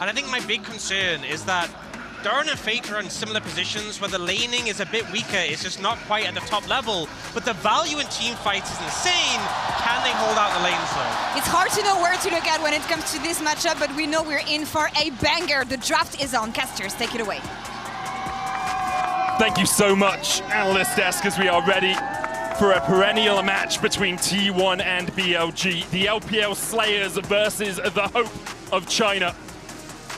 And I think my big concern is that Doran and Faker are in similar positions where the laning is a bit weaker, it's just not quite at the top level, but the value in team fights is insane. Can they hold out the lanes though? It's hard to know where to look at when it comes to this matchup, but we know we're in for a banger. The draft is on. Casters, take it away. Thank you so much, Analyst Desk, as we are ready for a perennial match between T1 and BLG. The LPL Slayers versus the Hope of China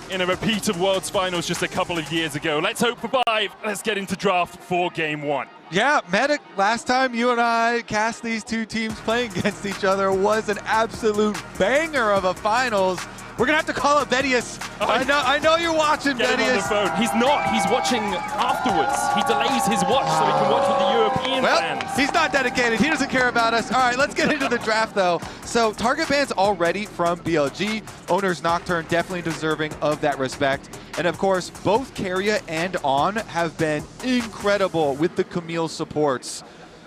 in a repeat of Worlds Finals just a couple of years ago. Let's hope for 5. Let's get into draft for game 1. Yeah, Medic, last time you and I cast these two teams playing against each other was an absolute banger of a finals. We're gonna have to call up Vedius. I know you're watching, Get him on the Vedius. phone. He's not. He's watching afterwards. He delays his watch so he can watch with the European fans. He's not dedicated. He doesn't care about us. All right, let's get into the draft, though. So target bans already from BLG. Oner's Nocturne definitely deserving of that respect. And of course, both Keria and On have been incredible with the Camille supports.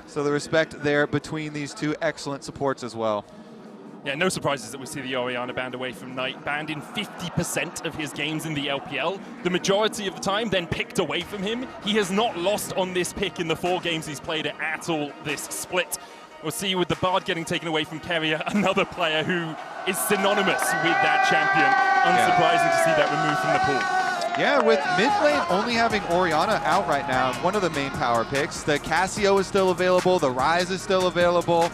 So the respect there between these two excellent supports as well. Yeah, no surprises that we see the Orianna banned away from Knight, banned in 50% of his games in the LPL. The majority of the time then picked away from him. He has not lost on this pick in the 4 games he's played it at all this split. We'll see with the Bard getting taken away from Keria, another player who is synonymous with that champion. Unsurprising to see that removed from the pool. Yeah, with mid lane only having Orianna out right now, one of the main power picks. The Cassio is still available, the Ryze is still available.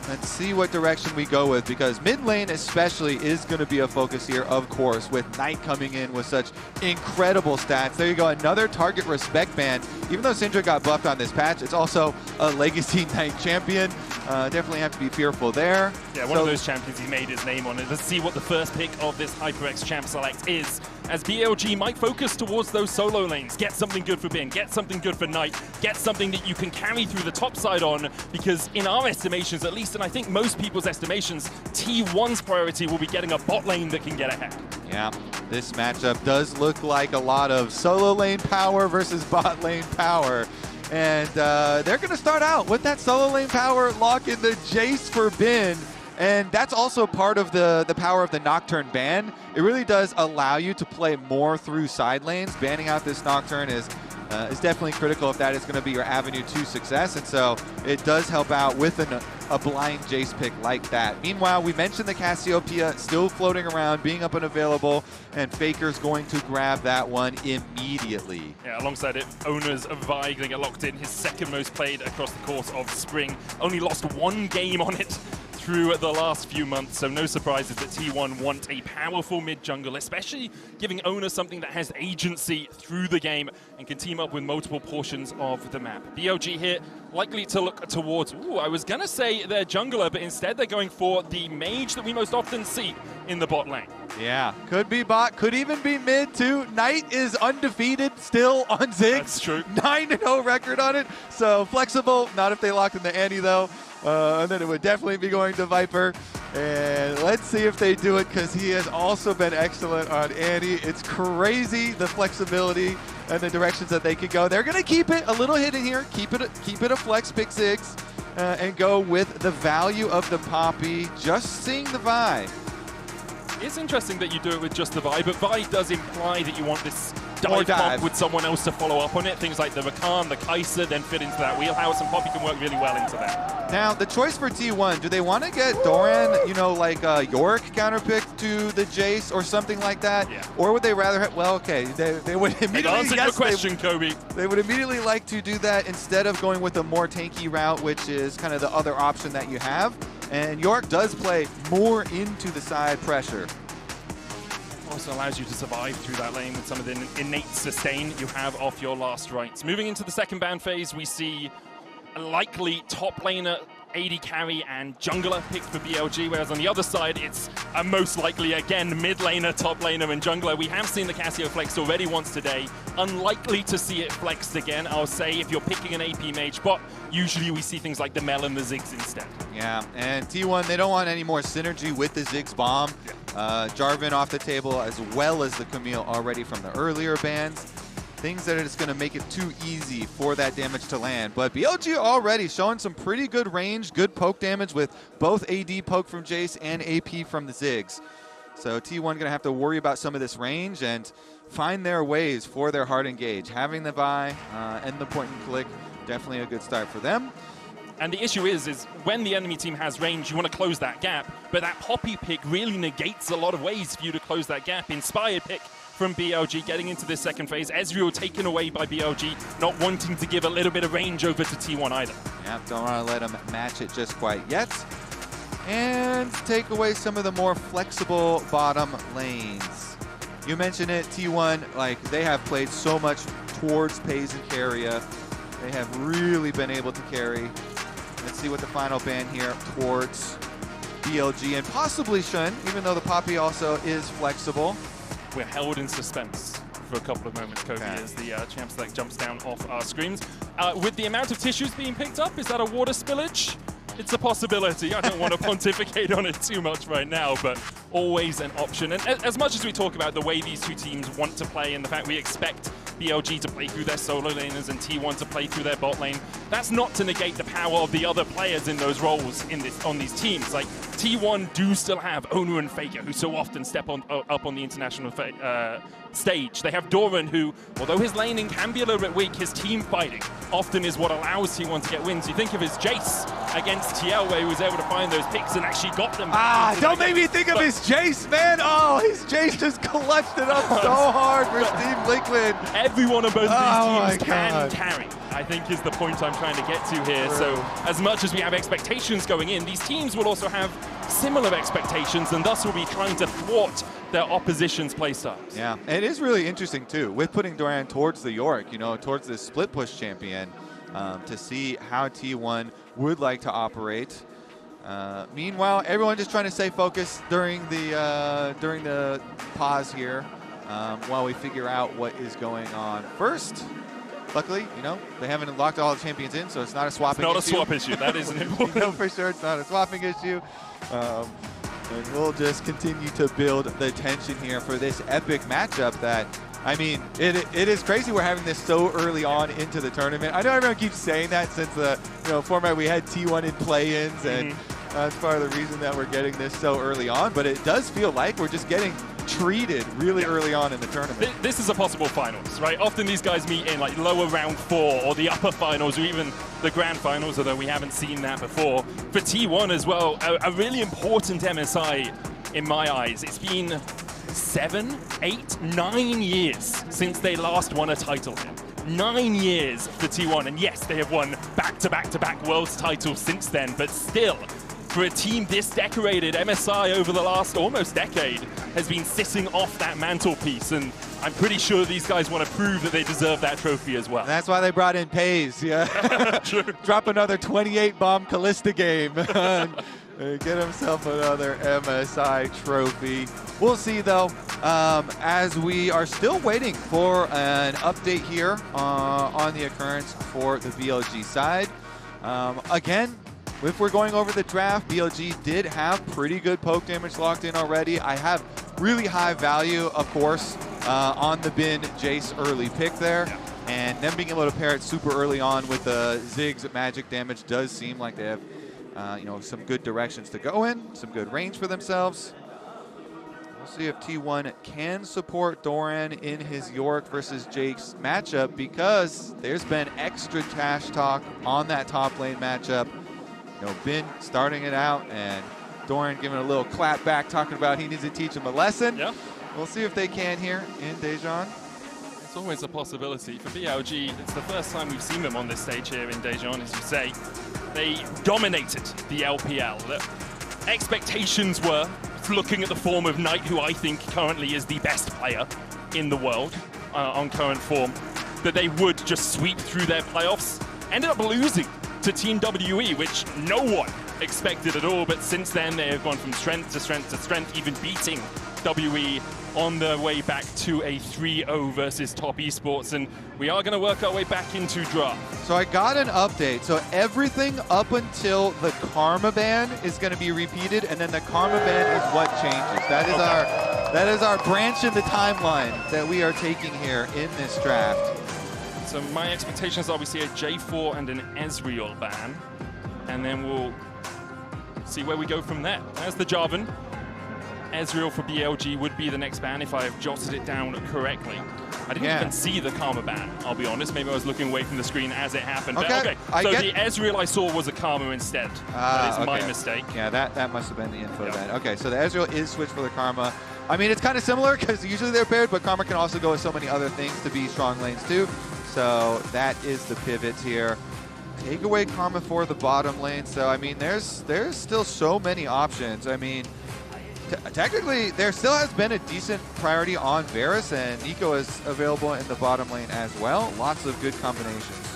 Let's see what direction we go with, because mid lane especially is going to be a focus here, of course, with Knight coming in with such incredible stats. There you go, another target respect ban. Even though Syndra got buffed on this patch, it's also a Legacy Knight champion. Definitely have to be fearful there. Yeah, one of those champions he made his name on it. Let's see what the first pick of this HyperX Champ Select is, as BLG might focus towards those solo lanes. Get something good for Bin, get something good for Knight, get something that you can carry through the top side on, because in our estimations, at least, and I think most people's estimations, T1's priority will be getting a bot lane that can get ahead. Yeah, this matchup does look like a lot of solo lane power versus bot lane power. And they're going to start out with that solo lane power, lock in the Jayce for Bin. And that's also part of the power of the Nocturne ban. It really does allow you to play more through side lanes. Banning out this Nocturne is definitely critical if that is going to be your avenue to success. And so it does help out with a blind Jayce pick like that. Meanwhile, we mentioned the Cassiopeia still floating around, being up and available, and Faker's going to grab that one immediately. Yeah, alongside it, Oner's Vi going to get locked in, his second most played across the course of spring. Only lost 1 game on it through the last few months, so no surprises that T1 want a powerful mid-jungle, especially giving Oner something that has agency through the game and can team up with multiple portions of the map. BLG here likely to look towards, I was going to say their jungler, but instead they're going for the mage that we most often see in the bot lane. Yeah, could be bot, could even be mid too. Knight is undefeated still on Ziggs. That's true. 9-0 record on it, so flexible. Not if they locked in the Annie though. And then it would definitely be going to Viper. And let's see if they do it, because he has also been excellent on Annie. It's crazy the flexibility and the directions that they could go. They're going to keep it a little hidden here, keep it a flex pick Ziggs, and go with the value of the Poppy, just seeing the Vi. It's interesting that you do it with just the Vi, but Vi does imply that you want this dive pop with someone else to follow up on it. Things like the Rakan, the Kai'Sa then fit into that wheelhouse, and Poppy can work really well into that. Now, the choice for T1, do they want to get Doran, you know, like Yorick counterpick to the Jayce or something like that? Yeah. Or would they rather have, well, okay, they would immediately, answer your question, Kobe. They would immediately like to do that instead of going with a more tanky route, which is kind of the other option that you have. And Yorick does play more into the side pressure. Also allows you to survive through that lane with some of the innate sustain you have off your last rights. Moving into the second ban phase, we see a likely top laner, AD carry, and jungler picked for BLG, whereas on the other side, it's a most likely, again, mid laner, top laner, and jungler. We have seen the Cassio flexed already once today. Unlikely to see it flexed again, I'll say, if you're picking an AP mage bot. Usually we see things like the Mel and the Ziggs instead. Yeah, and T1, they don't want any more synergy with the Ziggs bomb. Jarvan off the table, as well as the Camille already from the earlier bans. Things that are just going to make it too easy for that damage to land. But BLG already showing some pretty good range, good poke damage with both AD poke from Jayce and AP from the Ziggs. So T1 going to have to worry about some of this range and find their ways for their hard engage. Having the buy and the point and click, definitely a good start for them. And the issue is when the enemy team has range, you want to close that gap, but that Poppy pick really negates a lot of ways for you to close that gap. Inspired pick from BLG getting into this second phase. Ezreal taken away by BLG, not wanting to give a little bit of range over to T1 either. Yeah, don't want to let them match it just quite yet. And take away some of the more flexible bottom lanes. You mentioned it, T1, like they have played so much towards Peyz and Keria. They have really been able to carry. Let's see what the final ban here towards BLG and possibly Shen, even though the Poppy also is flexible. We're held in suspense for a couple of moments, Kobe, as the champ select jumps down off our screens. With the amount of tissues being picked up, is that a water spillage? It's a possibility. I don't want to pontificate on it too much right now, but always an option. And as much as we talk about the way these two teams want to play and the fact we expect BLG to play through their solo laners and T1 to play through their bot lane, that's not to negate the power of the other players in those roles on these teams. Like T1 do still have Oner and Faker, who so often step up on the international stage. They have Doran, who, although his laning can be a little bit weak, his team fighting often is what allows T1 to get wins. You think of his Jayce against TL, where he was able to find those picks and actually got them. Don't make me think of his Jayce, man. Oh, his Jayce just clutched it up so hard for Team Liquid. Everyone on both of these teams can carry, I think is the point I'm trying to get to here. So as much as we have expectations going in, these teams will also have similar expectations and thus will be trying to thwart their opposition's playstyles. Yeah, and it is really interesting too, with putting Doran towards the Yorick, you know, towards this split push champion, to see how T1 would like to operate. Meanwhile, everyone just trying to stay focused during the pause here, while we figure out what is going on. First, luckily, you know, they haven't locked all the champions in, so it's not a swapping issue. It's not a swap issue. That is an important. You know for sure it's not a swapping issue. And we'll just continue to build the tension here for this epic matchup that, I mean, it is crazy we're having this so early on into the tournament. I know everyone keeps saying that since the format we had T1 in play-ins, and that's part of the reason that we're getting this so early on, but it does feel like we're just getting treated really early on in the tournament. This is a possible finals, right? Often these guys meet in like lower round 4 or the upper finals or even the grand finals, although we haven't seen that before. For T1 as well, a really important MSI in my eyes. It's been 7, 8, 9 years since they last won a title here. 9 years for T1, and yes, they have won back-to-back Worlds titles since then, but still, for a team this decorated, MSI over the last almost decade has been sitting off that mantelpiece, and I'm pretty sure these guys want to prove that they deserve that trophy as well. And that's why they brought in Peyz, yeah. Drop another 28-bomb Callista game. Get himself another MSI trophy. We'll see, though, as we are still waiting for an update here on the occurrence for the BLG side. Again, if we're going over the draft, BLG did have pretty good poke damage locked in already. I have really high value, of course, on the bin Jayce early pick there. Yeah. And them being able to pair it super early on with the Ziggs magic damage does seem like they have some good directions to go in, some good range for themselves. We'll see if T1 can support Doran in his Yorick versus Jayce matchup, because there's been extra trash talk on that top lane matchup. Bin starting it out and Doran giving a little clap back, talking about he needs to teach him a lesson. Yeah. We'll see if they can here in Daejeon. It's always a possibility. For BLG, it's the first time we've seen them on this stage here in Daejeon, as you say. They dominated the LPL. The expectations were, looking at the form of Knight, who I think currently is the best player in the world on current form, that they would just sweep through their playoffs. Ended up losing to Team WE, which no one expected at all, but since then they have gone from strength to strength to strength, even beating WE on their way back to a 3-0 versus Top Esports, and we are going to work our way back into draft. So I got an update. So everything up until the Karma ban is going to be repeated, and then the Karma ban is what changes. That is our branch in the timeline that we are taking here in this draft. So my expectations are we see a J4 and an Ezreal ban, and then we'll see where we go from there. There's the Jarvan. Ezreal for BLG would be the next ban if I've jotted it down correctly. I didn't even see the Karma ban, I'll be honest. Maybe I was looking away from the screen as it happened. Okay. But so the Ezreal I saw was a Karma instead. That is my mistake. Yeah, that must have been the info then. Okay, so the Ezreal is switched for the Karma. I mean, it's kind of similar because usually they're paired, but Karma can also go with so many other things to be strong lanes too. So that is the pivot here. Take away Karma for the bottom lane. So, I mean, there's still so many options. I mean, technically, there still has been a decent priority on Varus, and Nico is available in the bottom lane as well. Lots of good combinations.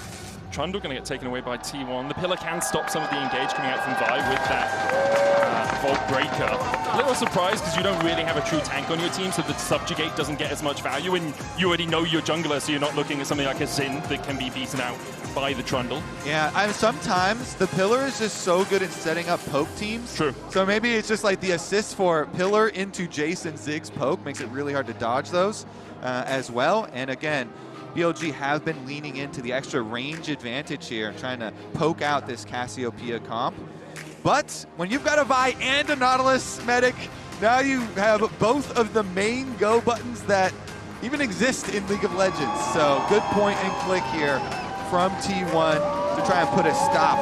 Trundle going to get taken away by T1. The pillar can stop some of the engage coming out from Vi with that Vault Breaker. A little surprised because you don't really have a true tank on your team, so the Subjugate doesn't get as much value, and you already know your jungler, so you're not looking at something like a Jhin that can be beaten out by the Trundle. Yeah, sometimes the pillar is just so good in setting up poke teams. True. So maybe it's just like the assist for pillar into Jayce and Ziggs poke makes it really hard to dodge those as well. And again, BLG have been leaning into the extra range advantage here and trying to poke out this Cassiopeia comp. But when you've got a Vi and a Nautilus medic, now you have both of the main go buttons that even exist in League of Legends. So good point and click here from T1 to try and put a stop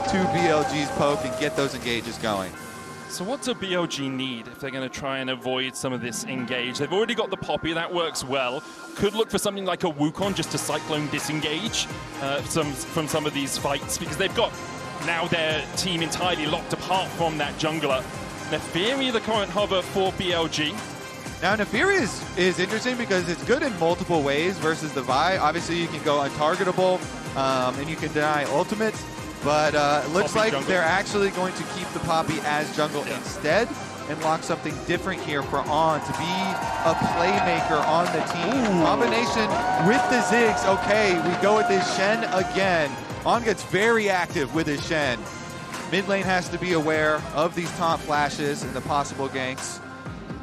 to BLG's poke and get those engages going. So what do BLG need if they're going to try and avoid some of this engage? They've already got the Poppy, that works well. Could look for something like a Wukong just to Cyclone disengage from some of these fights, because they've got now their team entirely locked apart from that jungler. Neferi, the current hover for BLG. Now, Neferi is interesting because it's good in multiple ways versus the Vi. Obviously, you can go untargetable, and you can deny ultimates. But it looks like they're actually going to keep the Poppy as jungle instead and lock something different here for On to be a playmaker on the team. Combination with the Ziggs. Okay, we go with this Shen again. On gets very active with his Shen. Mid lane has to be aware of these taunt flashes and the possible ganks.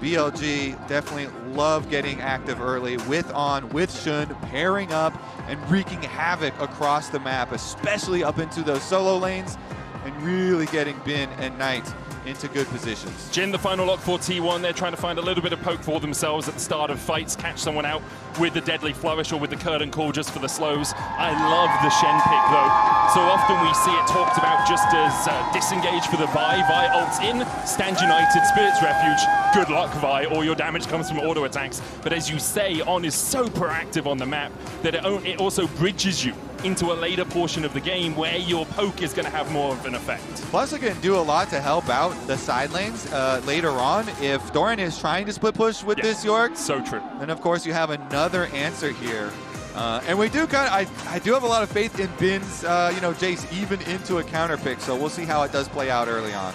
BLG definitely love getting active early with On, with Shen, pairing up and wreaking havoc across the map, especially up into those solo lanes, and really getting Bin and Knight into good positions. Jhin, the final lock for T1. They're trying to find a little bit of poke for themselves at the start of fights, catch someone out with the Deadly Flourish or with the Curtain Call just for the slows. I love the Shen pick, though. So often we see it talked about just as disengage for the Vi. Vi ults in, stand united, Spirit's Refuge. Good luck, Vi. All your damage comes from auto attacks. But as you say, On is so proactive on the map that it also bridges you into a later portion of the game where your poke is going to have more of an effect. Plus, it can do a lot to help out the side lanes later on. If Doran is trying to split push with this Yorick, so true. Then of course you have another answer here. And we do I do have a lot of faith in Bin's, Jayce even into a counter pick. So we'll see how it does play out early on.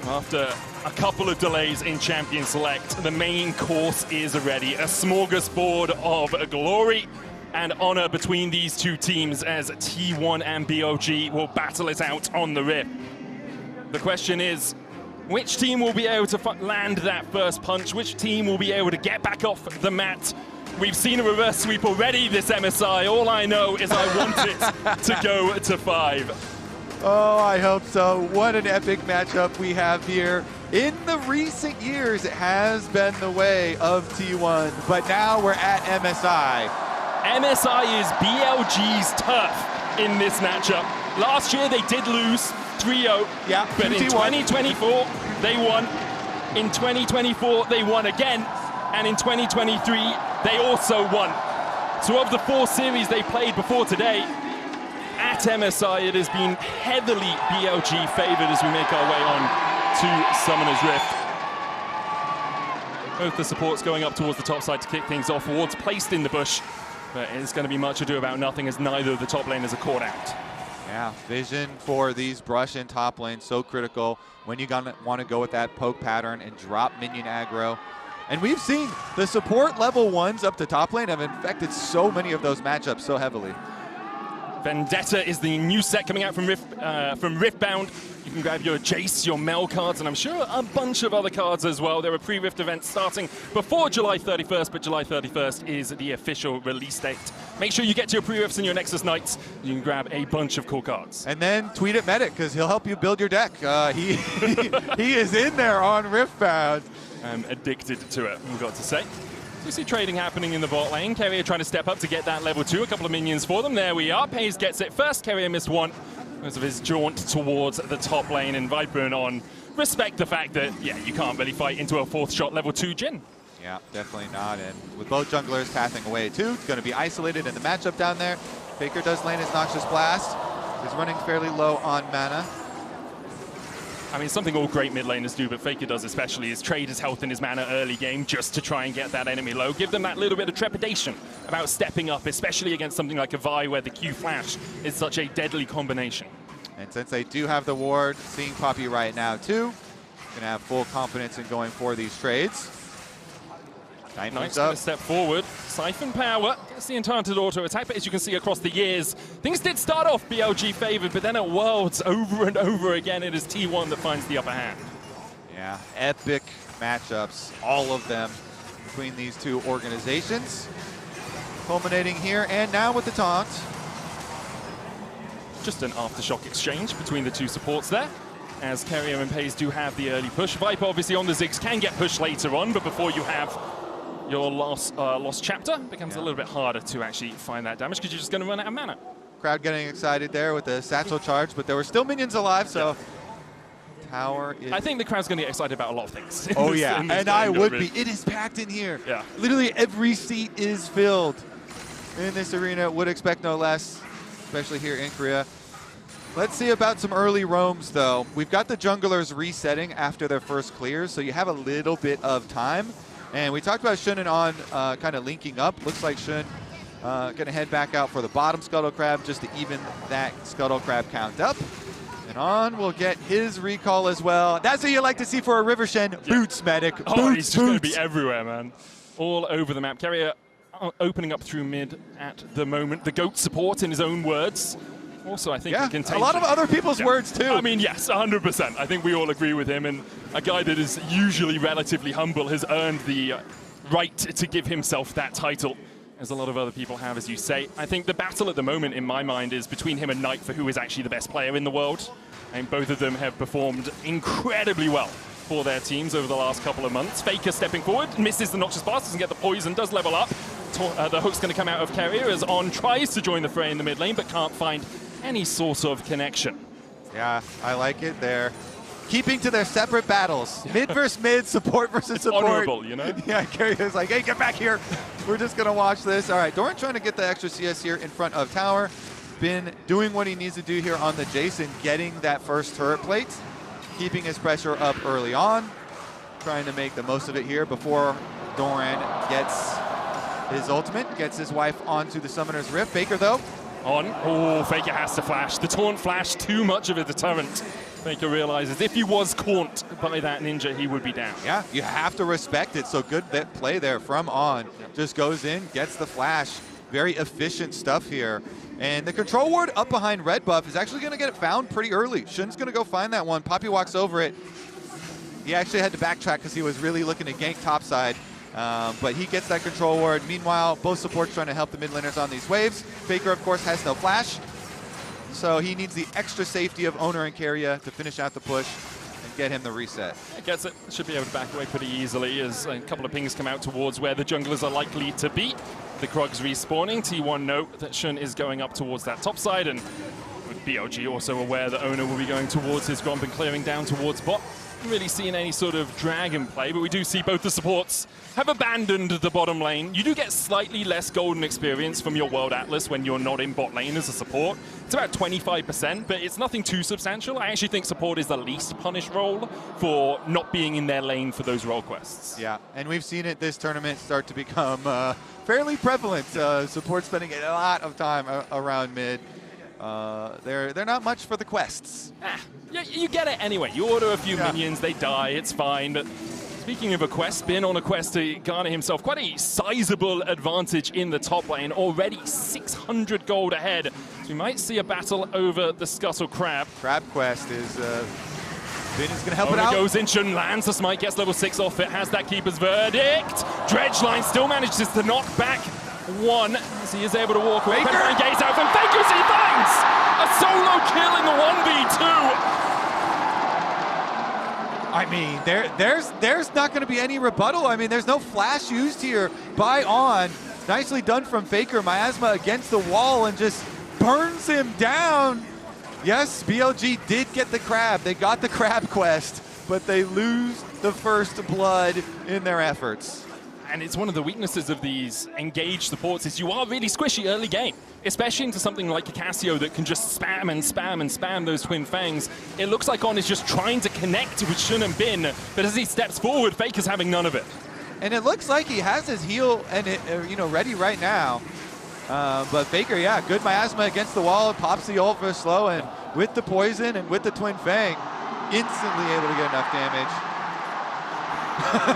After a couple of delays in Champion Select, the main course is ready. A smorgasbord of glory and honor between these two teams as T1 and BLG will battle it out on the Rift. The question is, which team will be able to land that first punch? Which team will be able to get back off the mat? We've seen a reverse sweep already this MSI. All I know is I want it to go to 5. Oh, I hope so. What an epic matchup we have here. In the recent years, it has been the way of T1, but now we're at MSI. MSI is BLG's turf in this matchup. Last year they did lose 3-0, but in 2024 they won. In 2024 they won again, and in 2023 they also won. So of the 4 series they played before today, at MSI it has been heavily BLG favored as we make our way on to Summoner's Rift. Both the supports going up towards the top side to kick things off. Wards placed in the bush, but it's going to be much ado about nothing as neither of the top laners are caught out. Yeah, vision for these brush in top lane, so critical when you want to go with that poke pattern and drop minion aggro. And we've seen the support level 1s up to top lane have infected so many of those matchups so heavily. Vendetta is the new set coming out from Riftbound. You can grab your Jayce, your Mel cards, and I'm sure a bunch of other cards as well. There are pre-Rift events starting before July 31st, but July 31st is the official release date. Make sure you get to your pre-Rifts and your Nexus Nights. You can grab a bunch of cool cards. And then tweet at Medic, because he'll help you build your deck. He is in there on Riftbound. I'm addicted to it, I've got to say. So you see trading happening in the bot lane. Keria trying to step up to get that level 2. A couple of minions for them. There we are. Peyz gets it first. Keria missed one because of his jaunt towards the top lane. And Viper and On respect the fact that, yeah, you can't really fight into a 4th shot level 2 Jhin. Yeah, definitely not. And with both junglers pathing away too, going to be isolated in the matchup down there. Faker does land his Noxious Blast. He's running fairly low on mana. I mean, something all great mid laners do, but Faker does especially, is trade his health and his mana early game just to try and get that enemy low. Give them that little bit of trepidation about stepping up, especially against something like a Vi where the Q flash is such a deadly combination. And since they do have the ward, seeing Poppy right now too, gonna have full confidence in going for these trades. Nice, gonna step forward. Siphon power, gets the enchanted auto attack, but as you can see across the years, things did start off BLG favored, but then at Worlds, over and over again, it is T1 that finds the upper hand. Yeah, epic matchups, all of them between these two organizations. Culminating here, and now with the taunt. Just an aftershock exchange between the two supports there, as Keria and Peyz do have the early push. Viper obviously on the Ziggs can get pushed later on, but before you have your lost chapter, it becomes a little bit harder to actually find that damage because you're just going to run out of mana. Crowd getting excited there with the satchel charge, but there were still minions alive, so tower is... I think the crowd's going to get excited about a lot of things. Oh yeah, and I would be. It is packed in here. Yeah. Literally every seat is filled in this arena. Would expect no less, especially here in Korea. Let's see about some early roams, though. We've got the junglers resetting after their first clears, so you have a little bit of time. And we talked about Shen and On kind of linking up. Looks like Shen going to head back out for the bottom Scuttle Crab just to even that Scuttle Crab count up. And On will get his recall as well. That's what you like to see for a River Shen. Yeah. Boots, Medic. Oh, boots, he's just going to be everywhere, man. All over the map. Keria opening up through mid at the moment. The GOAT support, in his own words. Also, I think he can take a lot of other people's words too. I mean, yes, 100%. I think we all agree with him, and a guy that is usually relatively humble has earned the right to give himself that title, as a lot of other people have, as you say. I think the battle at the moment, in my mind, is between him and Knight for who is actually the best player in the world. And both of them have performed incredibly well for their teams over the last couple of months. Faker stepping forward, misses the Noxious Blast, doesn't get the poison, does level up. The hook's going to come out of Keria as On tries to join the fray in the mid lane, but can't find any sort of connection. Yeah, I like it. They're keeping to their separate battles. Mid versus mid, support versus support. Honorable, you know? Yeah, Keria's like, hey, get back here. We're just going to watch this. All right, Doran trying to get the extra CS here in front of tower. Been doing what he needs to do here on the Jayce, getting that first turret plate, keeping his pressure up early on, trying to make the most of it here before Doran gets his ultimate, gets his wife onto the Summoner's Rift. Faker, though. On. Oh, Faker has to flash. The taunt flash, too much of a deterrent. Faker realizes if he was caught by that ninja, he would be down. Yeah, you have to respect it. So good that play there from On. Just goes in, gets the flash. Very efficient stuff here. And the control ward up behind red buff is actually going to get it found pretty early. Shen's going to go find that one. Poppy walks over it. He actually had to backtrack because he was really looking to gank topside. But he gets that control ward. Meanwhile, both supports trying to help the mid laners on these waves. Faker, of course, has no flash. So he needs the extra safety of Oner and Keria to finish out the push and get him the reset. He gets it. Should be able to back away pretty easily as a couple of pings come out towards where the junglers are likely to be. The Krugs respawning. T1 note that Shen is going up towards that top side, and with BLG also aware that Oner will be going towards his Gromp and clearing down towards bot. Haven't really seen any sort of dragon play, but we do see both the supports have abandoned the bottom lane. You do get slightly less golden experience from your World Atlas when you're not in bot lane as a support. It's about 25%, but it's nothing too substantial. I actually think support is the least punished role for not being in their lane for those role quests. Yeah, and we've seen it this tournament start to become fairly prevalent. Support spending a lot of time around mid. They're not much for the quests. Yeah, you get it anyway. You order a few minions, they die, it's fine. But speaking of a quest, been on a quest to garner himself quite a sizable advantage in the top lane. Already 600 gold ahead. We might see a battle over the Scuttle Crab. Crab Quest is Finn is going to help it Oner out. goes in, Shen lands the smite, gets level 6 off it, has that keeper's verdict. Dredgeline still manages to knock back one as he is able to walk away. Faker! Gaze out from Faker, he finds a solo kill in the 1v2. I mean, there's not going to be any rebuttal. I mean, there's no flash used here by On. Nicely done from Faker. Miasma against the wall and just burns him down. Yes, BLG did get the crab. They got the crab quest, but they lose the first blood in their efforts. And it's one of the weaknesses of these engaged supports is you are really squishy early game, especially into something like a Cassio that can just spam and spam and spam those twin fangs. It looks like On is just trying to connect with Shen and Bin, but as he steps forward, Faker's having none of it. And it looks like he has his heal and ready right now. But Faker, yeah, good miasma against the wall, pops the ult for slow, and with the poison and with the twin fang, instantly able to get enough damage.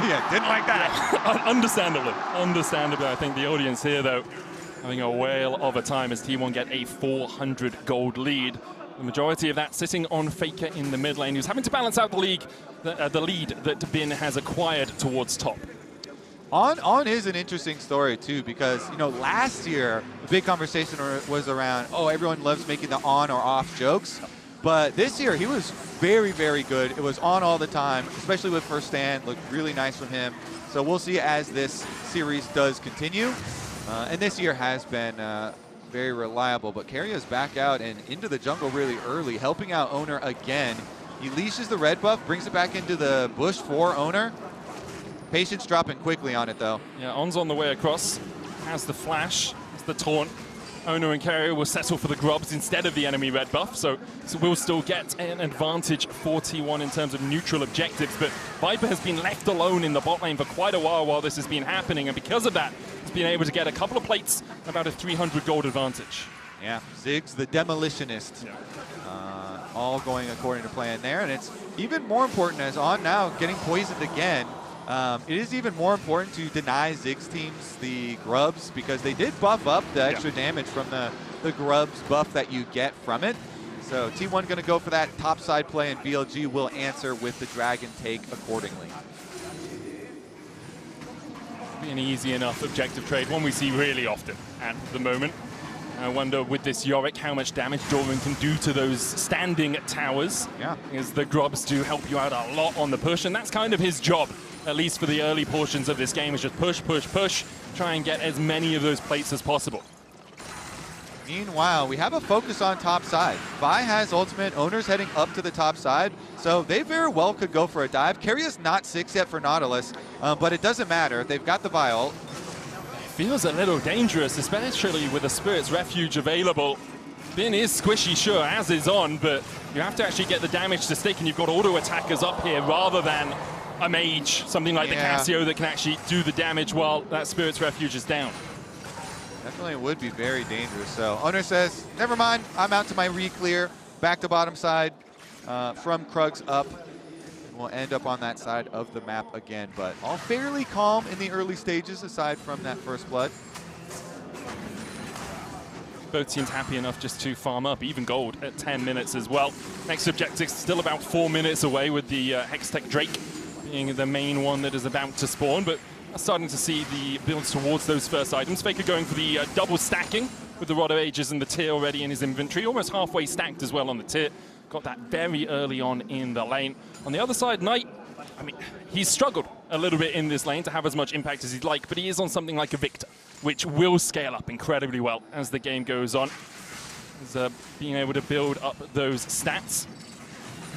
Yeah, didn't like that. Understandably. I think the audience here, though, having a whale of a time as T1 get a 400 gold lead. The majority of that sitting on Faker in the mid lane, who's having to balance out the lead that Bin has acquired towards top. On is an interesting story too, because last year the big conversation was around, oh, everyone loves making the on or off jokes, but this year he was very, very good. It was on all the time, especially with first stand. Looked really nice from him. So we'll see as this series does continue. And this year has been very reliable. But Keria's back out and into the jungle really early, helping out Oner again. He leashes the red buff, brings it back into the bush for Oner. Patience dropping quickly on it, though. Yeah, On's on the way across. Has the flash, has the taunt. Oner and Keria will settle for the grubs instead of the enemy red buff, so we'll still get an advantage for T1 in terms of neutral objectives, but Viper has been left alone in the bot lane for quite a while this has been happening, and because of that, he's been able to get a couple of plates, about a 300 gold advantage. Yeah, Ziggs, the demolitionist. Yeah. All going according to plan there, and it's even more important as On now getting poisoned again. It is even more important to deny Ziggs teams the grubs, because they did buff up the extra damage from the grubs buff that you get from it. So T1 going to go for that top side play, and BLG will answer with the dragon take accordingly. Be an easy enough objective trade, one we see really often at the moment. I wonder with this Yorick how much damage Doran can do to those standing towers. Yeah. Because the grubs do help you out a lot on the push, and that's kind of his job, at least for the early portions of this game, is just push, push, push, try and get as many of those plates as possible. Meanwhile, we have a focus on top side. Vi has ultimate, Oner's heading up to the top side, so they very well could go for a dive. Keria's not 6 yet for Nautilus, but it doesn't matter. They've got the Vi ult. Feels a little dangerous, especially with the Spirit's Refuge available. Bin is squishy, sure, as is On, but you have to actually get the damage to stick, and you've got auto attackers up here rather than a mage, something like the Cassio that can actually do the damage while that Spirit's Refuge is down. Definitely would be very dangerous. So Oner says, never mind, I'm out to my re-clear. Back to bottom side from Krugs up. We'll end up on that side of the map again, but all fairly calm in the early stages aside from that first blood. Both teams happy enough just to farm up, even gold at 10 minutes as well. Next objective still about 4 minutes away, with the Hextech Drake being the main one that is about to spawn, but starting to see the builds towards those first items. Faker going for the double stacking with the Rod of Ages and the Tear already in his inventory, almost halfway stacked as well on the Tear. Got that very early on in the lane. On the other side, Knight, I mean, he's struggled a little bit in this lane to have as much impact as he'd like, but he is on something like a Viktor, which will scale up incredibly well as the game goes on. He's being able to build up those stats.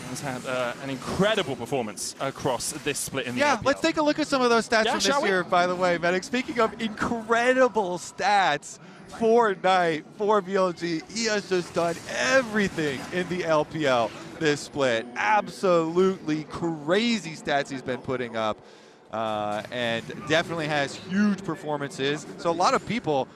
He's had an incredible performance across this split in the LPL. Let's take a look at some of those stats from this year, by the way, Medic. Speaking of incredible stats for Knight, for BLG, he has just done everything in the LPL this split. Absolutely crazy stats he's been putting up, and definitely has huge performances. So a lot of people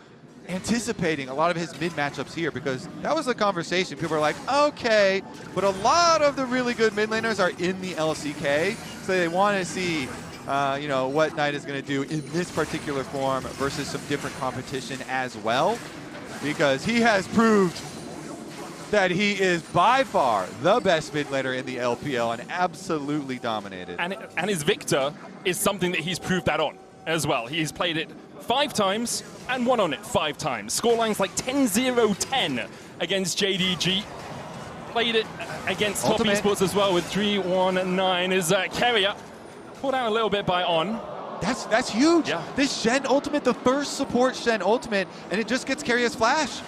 anticipating a lot of his mid matchups here, because that was the conversation. People are like, okay, but a lot of the really good mid laners are in the LCK, so they want to see what Knight is going to do in this particular form versus some different competition as well, because he has proved that he is by far the best mid laner in the LPL and absolutely dominated. And his Viktor is something that he's proved that on as well. He's played it 5 times and won on it 5 times. Scorelines like 10-0-10 against JDG. Played it against Top Esports as well with 3-1-9. Is Keria pulled out a little bit by On. That's huge. Yeah. This Shen ultimate, the first support Shen ultimate, and it just gets Keria's flash.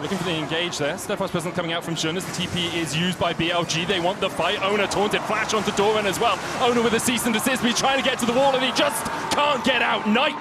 Looking for the engage there. Steadfast Presence coming out from Jhin as the TP is used by BLG. They want the fight. Oner taunted flash onto Doran as well. Oner with a cease and desist. He's trying to get to the wall and he just can't get out. Knight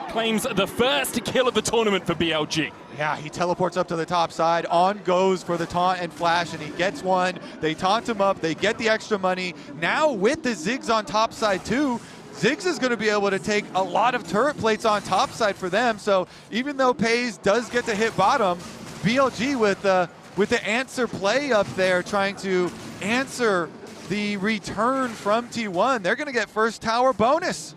claims the first kill of the tournament for BLG. Yeah, he teleports up to the top side. On goes for the taunt and flash, and he gets one. They taunt him up. They get the extra money. Now with the Ziggs on top side too, Ziggs is going to be able to take a lot of turret plates on top side for them. So even though Peyz does get to hit bottom, BLG with the answer play up there, trying to answer the return from T1. They're going to get first tower bonus.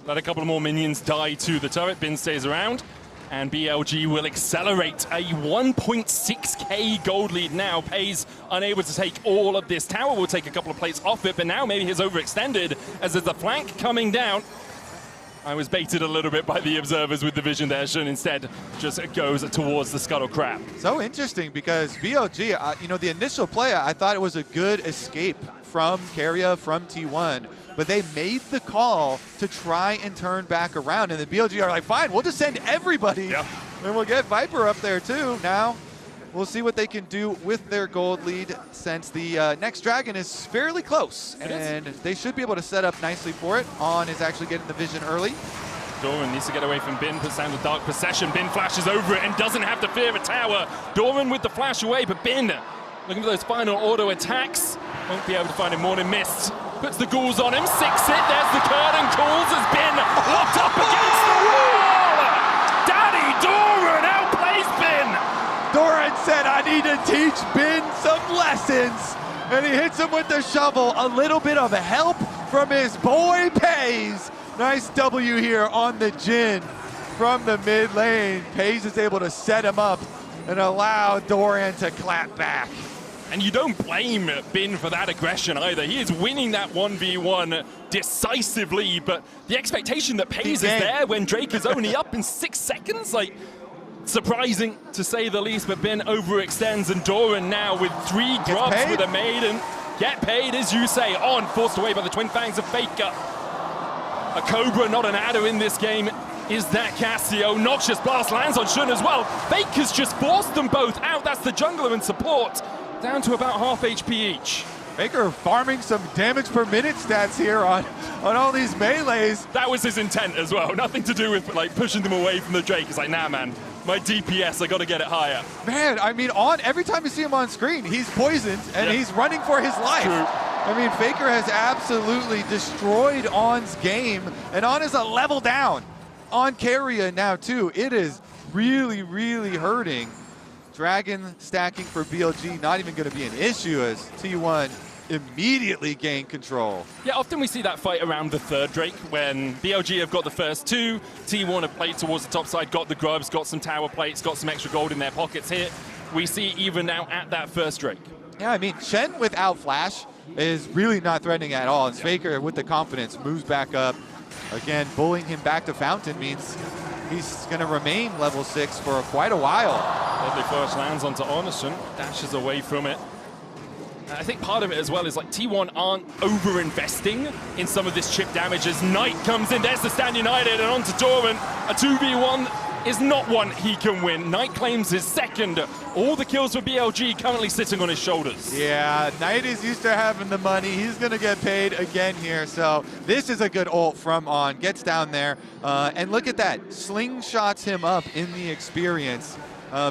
Let a couple more minions die to the turret. Bin stays around, and BLG will accelerate a 1.6k gold lead now. Peyz unable to take all of this tower. Will take a couple of plates off it, but now maybe he's overextended as there's a flank coming down. I was baited a little bit by the observers with the vision there. Shen instead just goes towards the Scuttle Crab. So interesting because BLG, you know, the initial play, I thought it was a good escape from Keria, from T1, but they made the call to try and turn back around, and the BLG are like, fine, we'll just send everybody, and we'll get Viper up there too. Now, we'll see what they can do with their gold lead since the next dragon is fairly close, and they should be able to set up nicely for it. On is actually getting the vision early. Doran needs to get away from Bin, puts down the Dark Procession. Bin flashes over it and doesn't have to fear a tower. Doran with the flash away, but Bin looking for those final auto attacks. Won't be able to find him. Morning Mist puts the ghouls on him. 6 hit, there's the curtain calls as Bin locked up against the wall. Daddy Doran outplays Bin. Doran said, I need to teach Bin some lessons. And he hits him with the shovel. A little bit of help from his boy Peyz. Nice W here on the Jhin from the mid lane. Peyz is able to set him up and allow Doran to clap back. And you don't blame Bin for that aggression either. He is winning that 1v1 decisively, but the expectation that Peyz is there when Drake is only up in 6 seconds, like, surprising to say the least, but Bin overextends, and Doran now with 3 grubs with a maiden. Get paid, as you say. On, forced away by the twin fangs of Faker. A Cobra, not an adder in this game. Is that Cassio? Noxious Blast lands on Shen as well. Faker's just forced them both out. That's the jungler and support. Down to about half HP each. Faker farming some damage per minute stats here on all these melees. That was his intent as well. Nothing to do with like pushing them away from the Drake. It's like, nah, man, my DPS, I got to get it higher. Man, I mean, every time you see him on screen, he's poisoned and he's running for his life. True. I mean, Faker has absolutely destroyed On's game, and On is a level down on Keria now too. It is really, really hurting. Dragon stacking for BLG not even going to be an issue as T1 immediately gain control. Yeah, often we see that fight around the third Drake when BLG have got the first 2, T1 have played towards the top side, got the grubs, got some tower plates, got some extra gold in their pockets here. We see even now at that first Drake. Yeah, I mean, Shen without flash is really not threatening at all, and Faker with the confidence moves back up. Again, bullying him back to Fountain means he's going to remain level 6 for quite a while. Lovely flash lands onto Oner, dashes away from it. I think part of it as well is like T1 aren't over-investing in some of this chip damage as Knight comes in. There's the Stand United and onto Doran. A 2v1 is not one he can win. Knight claims his second. All the kills for BLG currently sitting on his shoulders. Yeah, Knight is used to having the money. He's going to get paid again here. So this is a good ult from On. Gets down there. And look at that. Slingshots him up in the experience.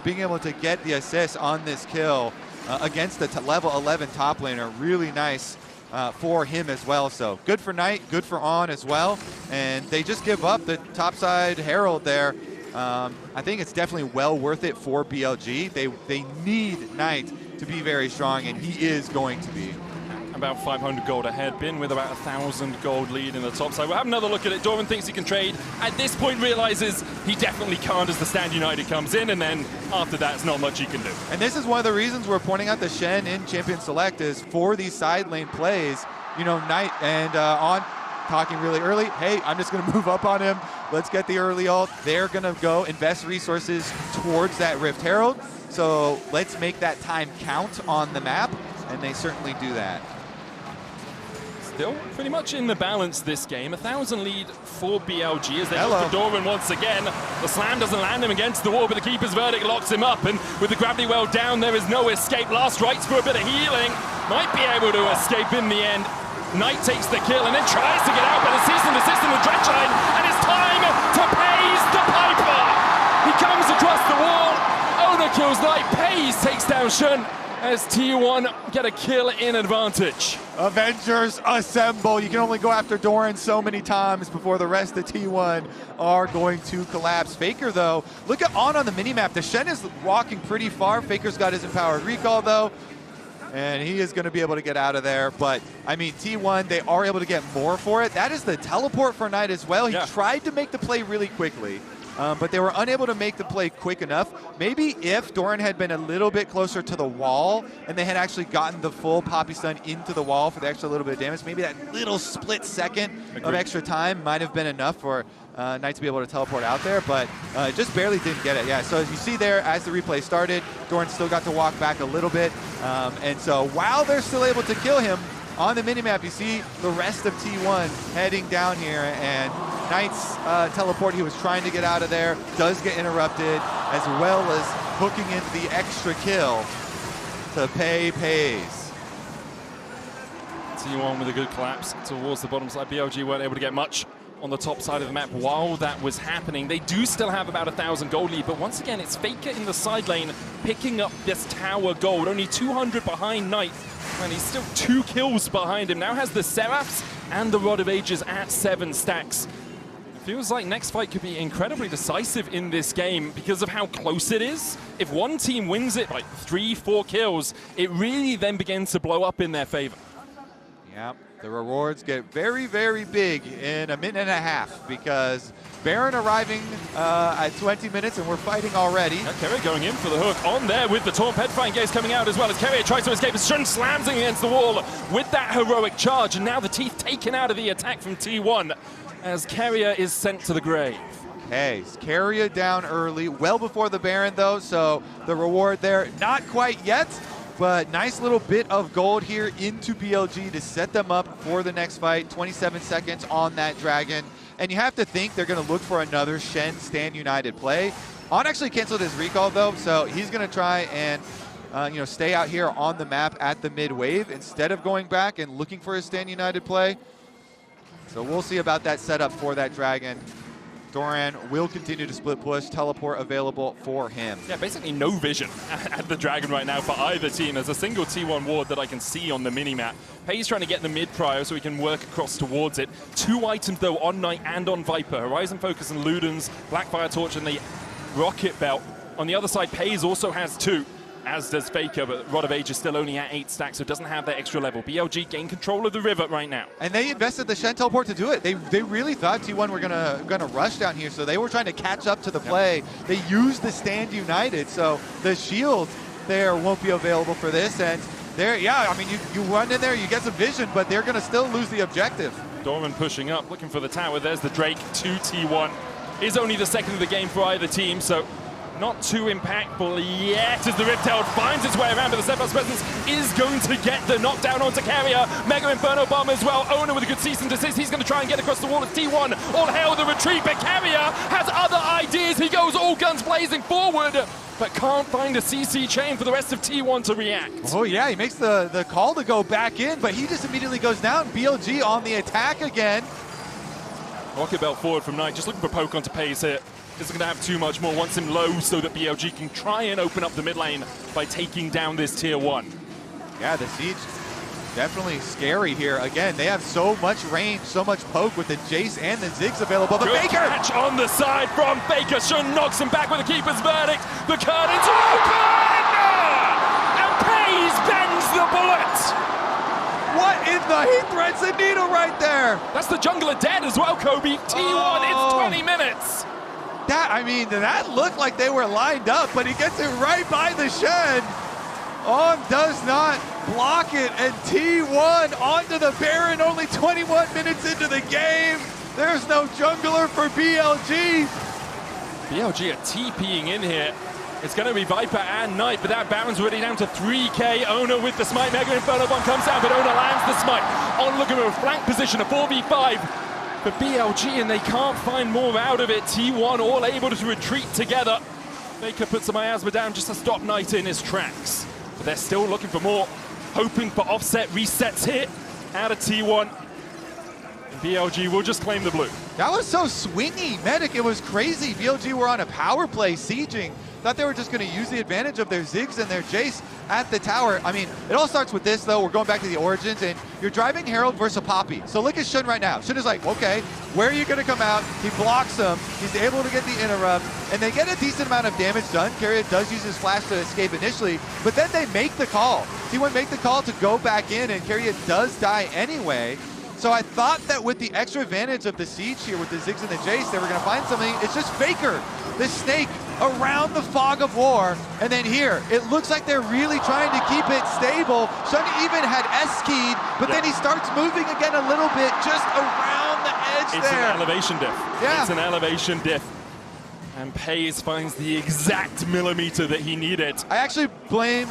Being able to get the assist on this kill against the level 11 top laner. Really nice for him as well. So good for Knight, good for On as well. And they just give up the topside Herald there. I think it's definitely well worth it for BLG. They need Knight to be very strong, and he is going to be. And about 500 gold ahead. Bin with about 1,000 gold lead in the top side. We'll have another look at it. Doran thinks he can trade. At this point realizes he definitely can't as the Stand United comes in, and then after that, it's not much he can do. And this is one of the reasons we're pointing out the Shen in Champion Select is for these side lane plays, you know, Knight and On talking really early. Hey, I'm just going to move up on him. Let's get the early ult. They're going to go invest resources towards that Rift Herald. So let's make that time count on the map, and they certainly do that. Still pretty much in the balance this game. 1,000 lead for BLG as they look for Doran once again. The slam doesn't land him against the wall, but the keeper's verdict locks him up, and with the gravity well down, there is no escape. Last rites for a bit of healing. Might be able to escape in the end. Knight takes the kill and then tries to get out, but the cease and desist in the dredge line, and it's time to Peyz the Piper. He comes across the wall. Oner kills Knight. Peyz takes down Shen as T1 get a kill in advantage. Avengers assemble. You can only go after Doran so many times before the rest of T1 are going to collapse. Faker, though, look at on the minimap. The Shen is walking pretty far. Faker's got his empowered recall, though, and he is going to be able to get out of there. But, I mean, T1, they are able to get more for it. That is the teleport for Knight as well. He tried to make the play really quickly, but they were unable to make the play quick enough. Maybe if Doran had been a little bit closer to the wall and they had actually gotten the full Poppy Stun into the wall for the extra little bit of damage, maybe that little split second of extra time might have been enough for Knight to be able to teleport out there, but just barely didn't get it. Yeah, so as you see there, as the replay started, Doran still got to walk back a little bit, and so while they're still able to kill him, on the minimap, you see the rest of T1 heading down here, and Knight's teleport, he was trying to get out of there, does get interrupted, as well as hooking into the extra kill to pay Peyz. T1 with a good collapse towards the bottom side. BLG weren't able to get much on the top side of the map while that was happening. They do still have about 1,000 gold lead, but once again, it's Faker in the side lane picking up this tower gold. Only 200 behind Knight, and he's still 2 kills behind him. Now has the Seraphs and the Rod of Ages at 7 stacks. It feels like next fight could be incredibly decisive in this game because of how close it is. If one team wins it by 3-4 kills, it really then begins to blow up in their favor. Yeah, the rewards get very, very big in a minute and a half because Baron arriving at 20 minutes and we're fighting already. Keria going in for the hook on there with the Taunt Petrifying Gaze coming out as well as Keria tries to escape as Shen slams against the wall with that heroic charge, and now the teeth taken out of the attack from T1 as Keria is sent to the grave. Hey, Keria down early, well before the Baron though, so the reward there, not quite yet. But nice little bit of gold here into BLG to set them up for the next fight. 27 seconds on that Dragon. And you have to think they're going to look for another Shen Stand United play. On actually canceled his recall though, so he's going to try and stay out here on the map at the mid wave instead of going back and looking for his Stand United play. So we'll see about that setup for that Dragon. Doran will continue to split push, teleport available for him. Yeah, basically no vision at the Dragon right now for either team. There's a single T1 ward that I can see on the minimap. Peyz trying to get the mid prio so he can work across towards it. 2 items though on Knight and on Viper. Horizon Focus and Ludens, Blackfire Torch and the Rocket Belt. On the other side, Peyz also has 2. As does Faker, but Rod of Age is still only at 8 stacks, so it doesn't have that extra level. BLG gain control of the river right now. And they invested the Shen teleport to do it. They really thought T1 were gonna rush down here, so they were trying to catch up to the play. They used the Stand United, so the shield there won't be available for this. And there, yeah, I mean, you run in there, you get some vision, but they're gonna still lose the objective. Doran pushing up, looking for the tower. There's the Drake to T1. Is only the second of the game for either team, so not too impactful yet as the Rift Herald finds its way around, but the Steadfast Presence is going to get the knockdown onto Keria. Mega Inferno Bomb as well. Oner with a good cease and desist. He's going to try and get across the wall at T1. All hail the retreat, but Keria has other ideas. He goes all guns blazing forward, but can't find a CC chain for the rest of T1 to react. Oh yeah, he makes the call to go back in, but he just immediately goes down. BLG on the attack again. Rocket Belt forward from Knight, just looking for poke onto Peyz here. Isn't going to have too much more, wants him low so that BLG can try and open up the mid lane by taking down this tier 1. Yeah, the siege definitely scary here. Again, they have so much range, so much poke with the Jayce and the Ziggs available. But good Faker! Catch on the side from Faker. Shen knocks him back with a keeper's verdict. The curtains open! And Peyz bends the bullet! What in the... He threads the needle right there. That's the jungler dead as well, Kobe. T1, it's 20 minutes. That looked like they were lined up, but he gets it right by the Shen. On does not block it, and T1 onto the Baron, only 21 minutes into the game. There's no jungler for BLG. BLG are TPing in here. It's going to be Viper and Knight, but that Baron's already down to 3k. Oner with the smite. Mega Inferno Bomb comes down, but Oner lands the smite. On looking at a flank position, a 4v5 for BLG, and they can't find more out of it. T1 all able to retreat together. Faker puts the miasma down just to stop Knight in his tracks. But they're still looking for more, hoping for offset resets here out of T1. And BLG will just claim the blue. That was so swingy, Medic. It was crazy. BLG were on a power play, sieging. Thought they were just going to use the advantage of their Ziggs and their Jayce at the tower. I mean, it all starts with this, though. We're going back to the origins, and you're driving Herald versus a Poppy. So look at Shen right now. Shen is like, okay, where are you going to come out? He blocks him. He's able to get the interrupt, and they get a decent amount of damage done. Keria does use his flash to escape initially, but then they make the call. T1 make the call to go back in, and Keria does die anyway. So I thought that with the extra advantage of the siege here with the Ziggs and the Jayce, they were going to find something. It's just Faker, the snake, around the fog of war. And then here, it looks like they're really trying to keep it stable. Shen even had S-keyed, but then he starts moving again a little bit just around the edge there. It's an elevation diff. Yeah. It's an elevation diff. And Peyz finds the exact millimeter that he needed. I actually blame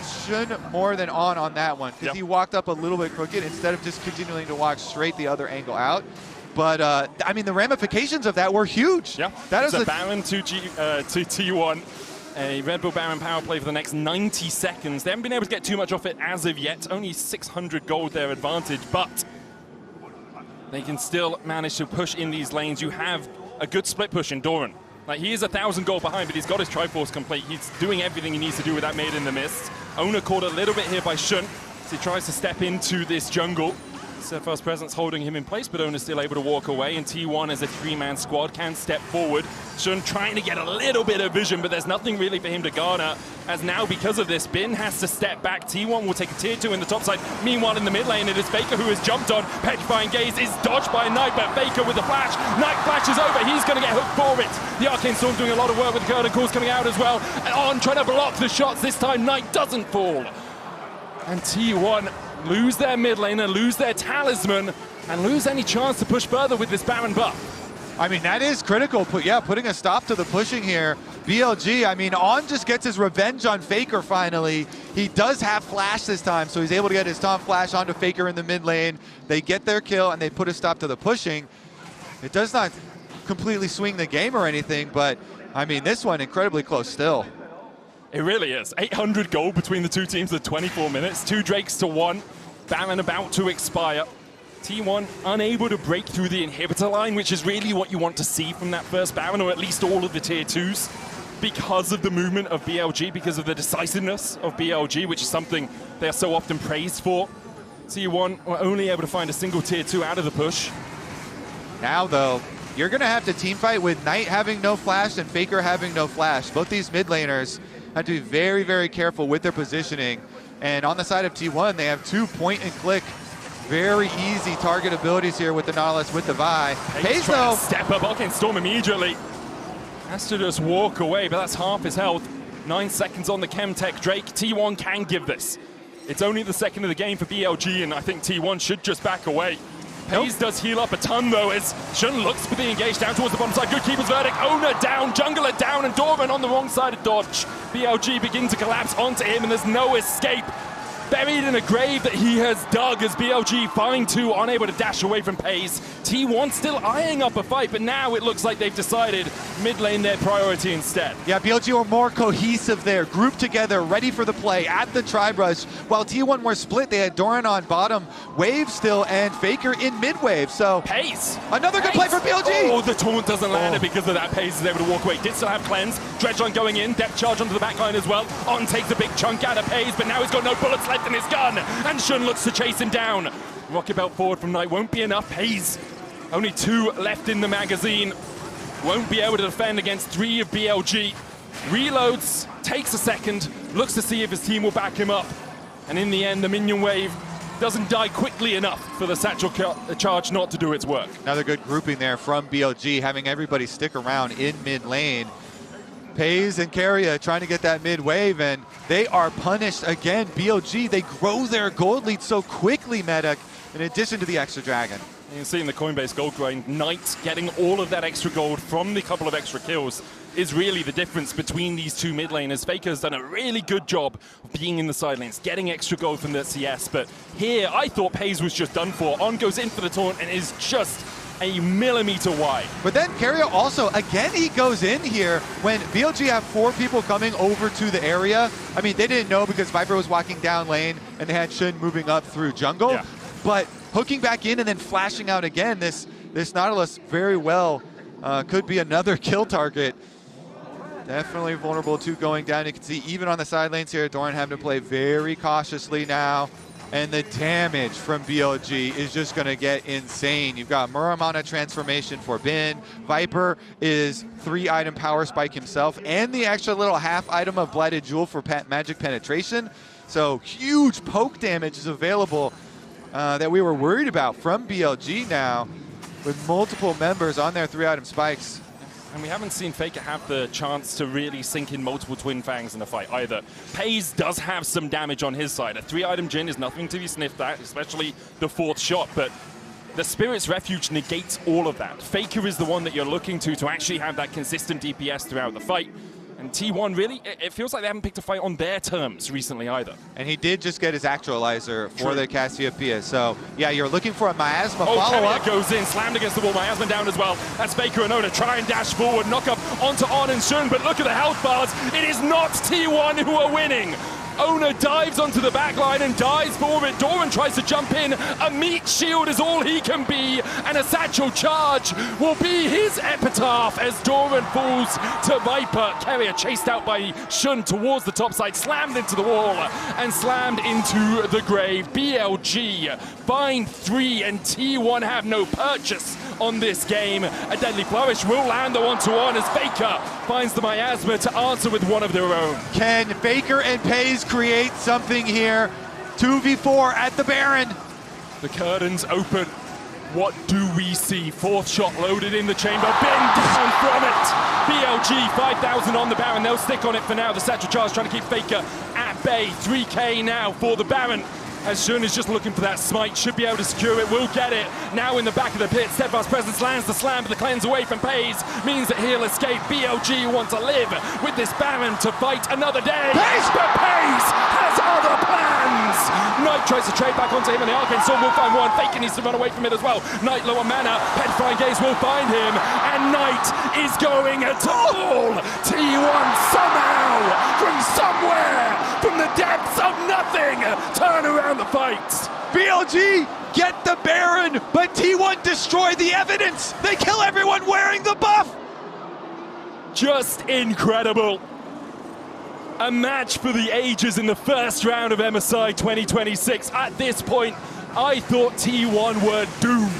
Shen more than on that one, because he walked up a little bit crooked instead of just continuing to walk straight the other angle out. But I mean, the ramifications of that were huge. Yeah, that is a Baron to T1. A Red Bull Baron power play for the next 90 seconds. They haven't been able to get too much off it as of yet. Only 600 gold their advantage, but they can still manage to push in these lanes. You have a good split push in Doran. Like, he is 1,000 gold behind, but he's got his Triforce complete. He's doing everything he needs to do with that Maid in the Mist. Oner caught a little bit here by Shen as he tries to step into this jungle. Sephir's presence holding him in place, but Oner's still able to walk away, and T1 as a 3-man squad can step forward. Shen trying to get a little bit of vision, but there's nothing really for him to garner, as now because of this, Bin has to step back. T1 will take a tier 2 in the top side. Meanwhile, in the mid lane, it is Faker who has jumped on. Petrifying Gaze is dodged by Knight, but Faker with the flash. Knight flashes over, he's going to get hooked for it. The Arcane Storm doing a lot of work with the curtain calls coming out as well. And On trying to block the shots, this time Knight doesn't fall. And T1 lose their mid laner, lose their talisman, and lose any chance to push further with this Baron buff. I mean, that is critical. Putting a stop to the pushing here. BLG, I mean, On just gets his revenge on Faker finally. He does have flash this time, so he's able to get his Tom flash onto Faker in the mid lane. They get their kill, and they put a stop to the pushing. It does not completely swing the game or anything, but, I mean, this one incredibly close still. It really is. 800 gold between the two teams at 24 minutes. 2 Drakes to 1. Baron about to expire. T1 unable to break through the inhibitor line, which is really what you want to see from that first Baron, or at least all of the tier 2s, because of the movement of BLG, because of the decisiveness of BLG, which is something they're so often praised for. T1 were only able to find a single tier 2 out of the push. Now, though, you're going to have to team fight with Knight having no flash and Faker having no flash. Both these mid laners have to be very, very careful with their positioning. And on the side of T1, they have 2 point-and-click, very easy target abilities here with the Nautilus, with the Vi. Peyz though, step up, Arcane Storm immediately. Has to just walk away, but that's half his health. 9 seconds on the Chemtech Drake. T1 can give this. It's only the second of the game for BLG, and I think T1 should just back away. Peyz does heal up a ton, though, as Shen looks for the engage down towards the bottom side. Good keeper's verdict. Oner down, jungler down, and Doran on the wrong side of dodge. BLG begin to collapse onto him, and there's no escape. Buried in a grave that he has dug as BLG find 2, unable to dash away from Peyz. T1 still eyeing up a fight, but now it looks like they've decided mid lane their priority instead. Yeah, BLG were more cohesive there, grouped together, ready for the play at the Tribe Rush, while T1 were split. They had Doran on bottom wave still, and Faker in mid wave, so... Peyz! Another good play for BLG! Oh, the taunt doesn't land it because of that. Peyz is able to walk away. Did still have cleanse. Dredgeon going in, depth charge onto the backline as well. On takes a big chunk out of Peyz, but now he's got no bullets left in his gun, and Shen looks to chase him down. Rocket belt forward from Knight won't be enough. Peyz, only 2 left in the magazine. Won't be able to defend against 3 of BLG. Reloads, takes a second, looks to see if his team will back him up. And in the end, the minion wave doesn't die quickly enough for the satchel charge not to do its work. Another good grouping there from BLG, having everybody stick around in mid lane. Peyz and Keria trying to get that mid wave, and they are punished again. BLG, they grow their gold lead so quickly, Medic, in addition to the extra dragon. You can see in the Coinbase gold grind, Knight getting all of that extra gold from the couple of extra kills is really the difference between these two mid laners. Faker's done a really good job of being in the side lanes, getting extra gold from the CS, but here I thought Peyz was just done for. On goes in for the taunt and is just a millimeter wide. But then Keria also, again, he goes in here when BLG have 4 people coming over to the area. I mean, they didn't know because Viper was walking down lane and they had Shen moving up through jungle. Yeah. But hooking back in and then flashing out again, this Nautilus very well could be another kill target. Definitely vulnerable to going down. You can see even on the side lanes here, Doran having to play very cautiously now. And the damage from BLG is just going to get insane. You've got Muramana transformation for Bin. Viper is 3-item power spike himself, and the extra little half item of Blighted Jewel for magic penetration. So huge poke damage is available that we were worried about from BLG now, with multiple members on their 3-item spikes. And we haven't seen Faker have the chance to really sink in multiple Twin Fangs in a fight either. Peyz does have some damage on his side. A 3-item Jhin is nothing to be sniffed at, especially the 4th shot, but the Spirit's Refuge negates all of that. Faker is the one that you're looking to actually have that consistent DPS throughout the fight. And T1 really, it feels like they haven't picked a fight on their terms recently either. And he did just get his actualizer for the Cassiopeia. So yeah, you're looking for a miasma follow-up. Keria goes in, slammed against the wall, miasma down as well. That's Faker and Oner try and dash forward, knock up onto Oner and Shen, but look at the health bars. It is not T1 who are winning. Oner dives onto the back line and dives for it. Doran tries to jump in. A meat shield is all he can be, and a satchel charge will be his epitaph as Doran falls to Viper. Keria chased out by Shen towards the top side, slammed into the wall and slammed into the grave. BLG find 3 and T1 have no purchase on this game. A deadly flourish will land the one-to-one as Faker finds the miasma to answer with one of their own. Can Faker and Peyz create something here? 2v4 at the Baron. The curtains open. What do we see? 4th shot loaded in the chamber. Bin down from it. BLG 5,000 on the Baron. They'll stick on it for now. The satchel charge trying to keep Faker at bay. 3K now for the Baron. As Jhin is just looking for that smite, should be able to secure it, will get it. Now in the back of the pit, Steadfast Presence lands the slam, but the cleanse away from Peyz means that he'll escape. BLG want to live with this Baron to fight another day. Peyz! But Peyz has other plans! Knight tries to trade back onto him, and the Arcane Sword will find one. Faker needs to run away from it as well. Knight low on mana, Petrifying Gaze will find him, and Knight is going to fall. T1 somehow, from somewhere, from the depths of nothing, turn around the fights. BLG get the Baron, but T1 destroy the evidence. They kill everyone wearing the buff. Just incredible. A match for the ages in the first round of MSI 2026. At this point, I thought T1 were doomed.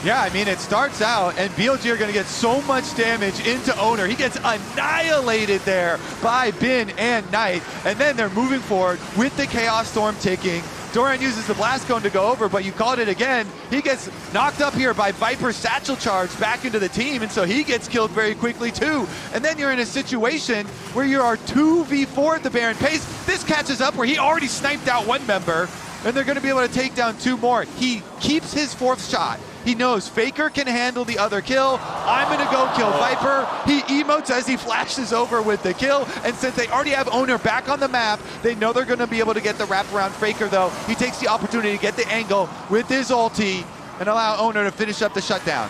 Yeah, I mean, it starts out, and BLG are going to get so much damage into Oner. He gets annihilated there by Bin and Knight, and then they're moving forward with the Chaos Storm ticking. Doran uses the Blast Cone to go over, but you called it again. He gets knocked up here by Viper's satchel charge back into the team, and so he gets killed very quickly too. And then you're in a situation where you are 2v4 at the Baron. Peyz, this catches up where he already sniped out 1 member, and they're going to be able to take down 2 more. He keeps his 4th shot. He knows Faker can handle the other kill. I'm going to go kill Viper. He emotes as he flashes over with the kill. And since they already have Oner back on the map, they know they're going to be able to get the wrap around Faker, though. He takes the opportunity to get the angle with his ulti and allow Oner to finish up the shutdown.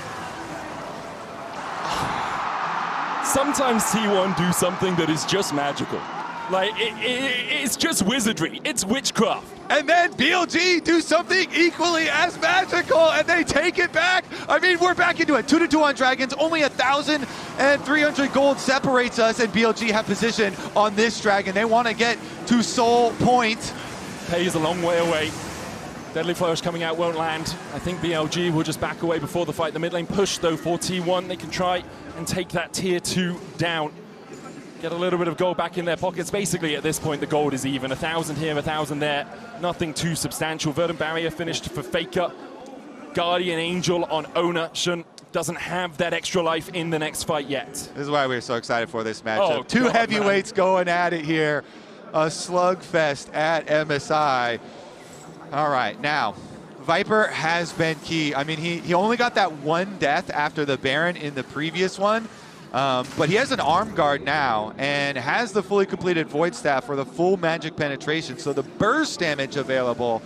Sometimes T1 do something that is just magical. Like, it's just wizardry. It's witchcraft. And then BLG do something equally as magical, and they take it back. I mean, we're back into it. 2-2 on Dragons. Only 1,300 gold separates us, and BLG have position on this Dragon. They want to get to Soul Point. Peyz a long way away. Deadly Flourish coming out won't land. I think BLG will just back away before the fight. The mid lane push, though, for T1. They can try and take that tier 2 down. get a little bit of gold back in their pockets. Basically, at this point, the gold is even. 1,000 here, 1,000 there. Nothing too substantial. Verdant Barrier finished for Faker. Guardian Angel on Oner. Shen doesn't have that extra life in the next fight yet. This is why we're so excited for this matchup. Oh, Two God, heavyweights going at it here. A slugfest at MSI. All right, now, Viper has been key. I mean, he only got that one death after the Baron in the previous one, but he has an arm guard now and has the fully completed Void Staff for the full magic penetration. So the burst damage available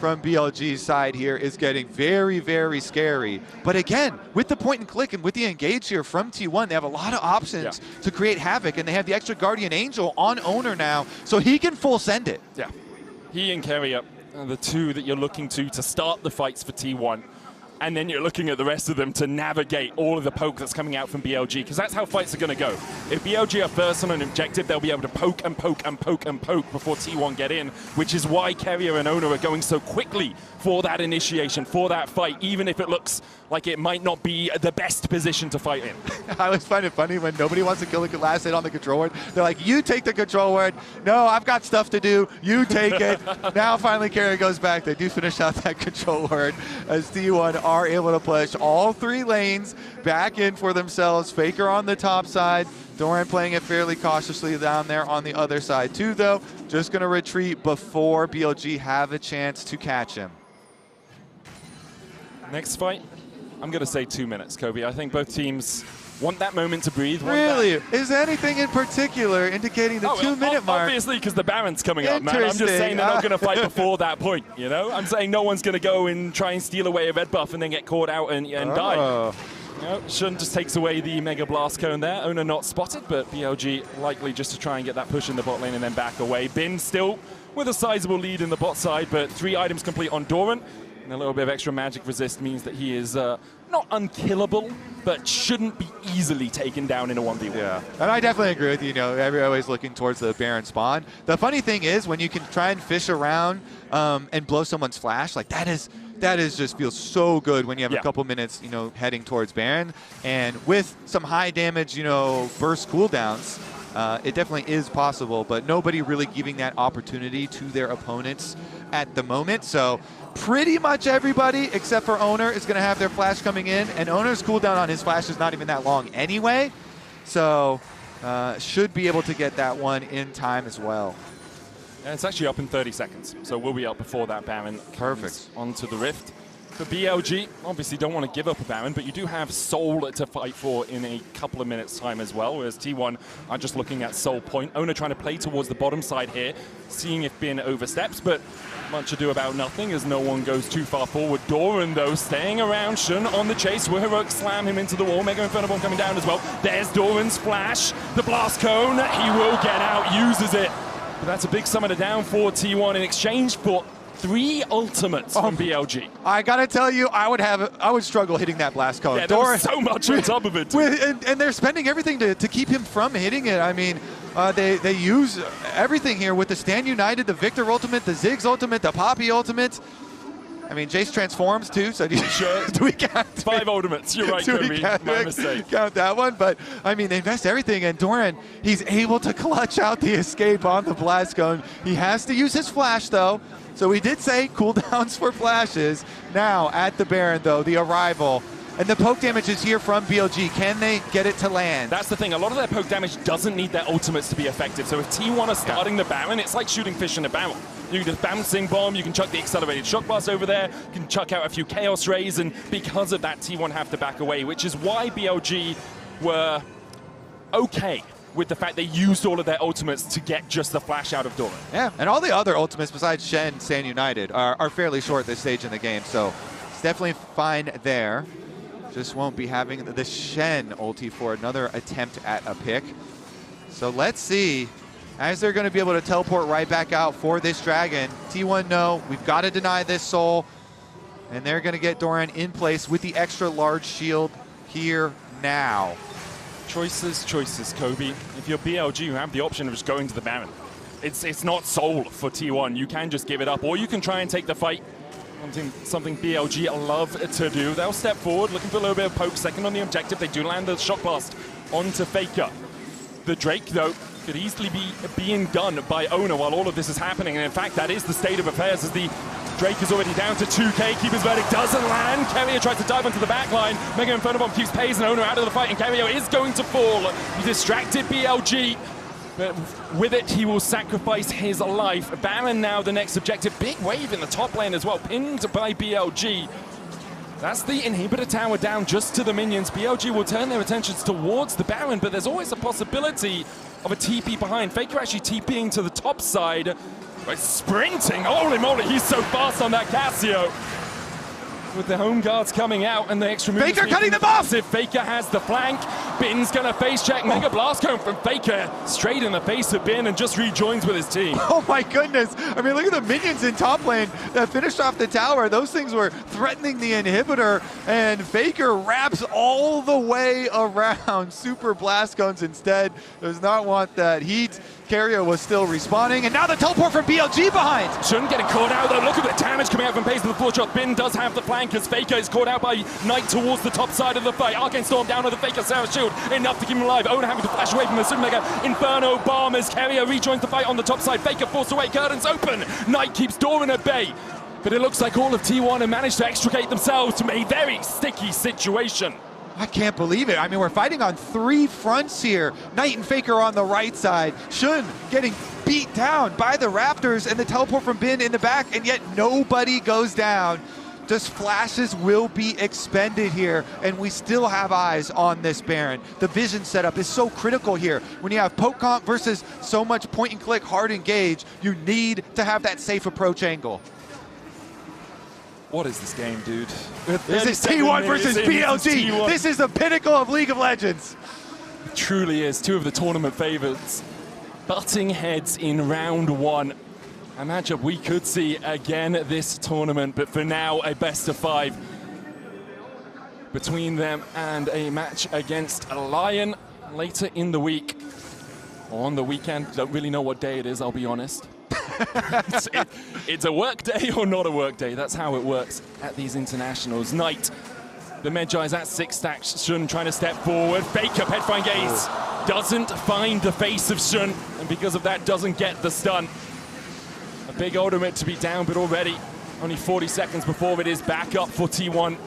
from BLG's side here is getting very, very scary. But again, with the point and click and with the engage here from T1, they have a lot of options to create havoc, and they have the extra Guardian Angel on Oner now, so he can full send it. Yeah, he and Keria are the two that you're looking to start the fights for T1. And then you're looking at the rest of them to navigate all of the poke that's coming out from BLG, because that's how fights are going to go. If BLG are first on an objective, they'll be able to poke and poke and poke and poke before T1 get in, which is why Keria and Oner are going so quickly for that initiation, for that fight, even if it looks like it might not be the best position to fight in. I always find it funny when nobody wants to kill the last hit on the control word. They're like, you take the control word. No, I've got stuff to do. You take it. Now finally Keria goes back. They do finish out that control word as T1 are able to push all three lanes back in for themselves. Faker on the top side. Doran playing it fairly cautiously down there on the other side too, though. Just going to retreat before BLG have a chance to catch him. Next fight, I'm going to say 2 minutes, Kobe. I think both teams want that moment to breathe. Really? Is anything in particular indicating the 2 minute mark? Obviously, because the Baron's coming up, man. I'm just saying they're not going to fight before that point, you know? I'm saying no one's going to go and try and steal away a red buff and then get caught out and die. You know, Shen just takes away the Mega Blast Cone there. Oner not spotted, but BLG likely just to try and get that push in the bot lane and then back away. Bin still with a sizable lead in the bot side, but 3 items complete on Doran. And a little bit of extra magic resist means that he is not unkillable, but shouldn't be easily taken down in a 1v1. Yeah, and I definitely agree with you. You know, everybody's always looking towards the Baron spawn. The funny thing is when you can try and fish around and blow someone's flash, like that is just feels so good when you have a couple minutes, you know, heading towards Baron. And with some high damage, you know, burst cooldowns, it definitely is possible, but nobody really giving that opportunity to their opponents at the moment. So pretty much everybody except for Oner is going to have their flash coming in, and Oner's cooldown on his flash is not even that long anyway, so should be able to get that one in time as well. And it's actually up in 30 seconds, so we'll be up before that Baron comes onto the Rift. For BLG, obviously don't want to give up a Baron, but you do have Soul to fight for in a couple of minutes' time as well, whereas T1 are just looking at Soul Point. Oner trying to play towards the bottom side here, seeing if Bin oversteps, but much ado about nothing as no one goes too far forward. Doran, though, staying around. Shen on the chase. Will Heroic slam him into the wall. Mega Inferno Bomb coming down as well. There's Doran's flash. The Blast Cone. He will get out, uses it. But that's a big summoner down for T1 in exchange for 3 ultimates from BLG. I gotta tell you, I would struggle hitting that Blast Cone. Yeah, there's so much on top of it. And they're spending everything to keep him from hitting it. I mean, they use everything here with the Stand United, the Viktor ultimate, the Ziggs ultimate, the Poppy ultimate. I mean, Jayce transforms too, so do we count 5 ultimates? You're right, Kobe. My mistake. Count that one, but I mean, they invest everything, and Doran, he's able to clutch out the escape on the Blast Cone. He has to use his flash though. So we did say cooldowns for flashes. Now at the Baron though, the arrival. And the poke damage is here from BLG. Can they get it to land? That's the thing. A lot of their poke damage doesn't need their ultimates to be effective. So if T1 are starting the Baron, it's like shooting fish in a barrel. You can just bouncing bomb, you can chuck the accelerated shock blast over there, you can chuck out a few chaos rays, and because of that, T1 have to back away, which is why BLG were okay with the fact they used all of their ultimates to get just the flash out of Doran. Yeah, and all the other ultimates besides Shen, Stand United, are fairly short this stage in the game, so it's definitely fine there. Just won't be having the Shen ulti for another attempt at a pick. So let's see, as they're going to be able to teleport right back out for this Dragon. T1, no, we've got to deny this Soul. And they're going to get Doran in place with the extra large shield here now. Choices, Kobe. If you're BLG, you have the option of just going to the Baron. It's not Soul for T1. You can just give it up, or you can try and take the fight. Something BLG love to do. They'll step forward, looking for a little bit of poke. Second on the objective, they do land the shock blast onto Faker. The Drake, though, could easily be being done by Oner while all of this is happening. And in fact, that is the state of affairs as the Drake is already down to 2k. Keeper's Verdict doesn't land. Keria tries to dive onto the back line. Mega Inferno Bomb keeps Peyz and Oner out of the fight, and Keria is going to fall. He distracted BLG, but with it, he will sacrifice his life. Baron now the next objective. Big wave in the top lane as well, pinned by BLG. That's the inhibitor tower down just to the minions. BLG will turn their attentions towards the Baron, but there's always a possibility of a TP behind. Faker actually TPing to the top side. Right, sprinting, holy moly, he's so fast on that Cassio. With the home guards coming out and the extra move. Faker cutting them off! Faker has the flank. Bin's gonna face check. Mega Blast going from Faker straight in the face of Bin and just rejoins with his team. Oh my goodness. I mean, look at the minions in top lane that finished off the tower. Those things were threatening the inhibitor, and Faker wraps all the way around. Super blast guns instead. Does not want that heat. Keria was still respawning, and now the teleport from BLG behind. Shen getting caught out though. Look at the damage coming out from Peyz with the full shot. Bin does have the flank as Faker is caught out by Knight towards the top side of the fight. Arcane Storm down on the Faker Sarah shield, enough to keep him alive. Oner having to flash away from the Super Mega Inferno Bomb as Keria rejoins the fight on the top side. Faker forced away, curtains open. Knight keeps Doran at bay. But it looks like all of T1 have managed to extricate themselves from a very sticky situation. I can't believe it. I mean, we're fighting on 3 fronts here. Knight and Faker on the right side. Shen getting beat down by the Raptors, and the teleport from Bin in the back, and yet nobody goes down. Just flashes will be expended here, and we still have eyes on this Baron. The vision setup is so critical here. When you have poke comp versus so much point and click hard engage, you need to have that safe approach angle. What is this game, dude? This is T1 versus BLG. This is the pinnacle of League of Legends. It truly is. 2 of the tournament favorites butting heads in round 1. A matchup we could see again this tournament, but for now, a best of 5 between them and a match against a Lion later in the week. Or on the weekend. Don't really know what day it is, I'll be honest. It's a work day or not a work day. That's how it works at these internationals. Knight, the Medjai's at 6 stacks. Shen trying to step forward. Faker, Petrifying Gaze, doesn't find the face of Shen, and because of that, doesn't get the stun. A big ultimate to be down, but already only 40 seconds before it is back up for T1.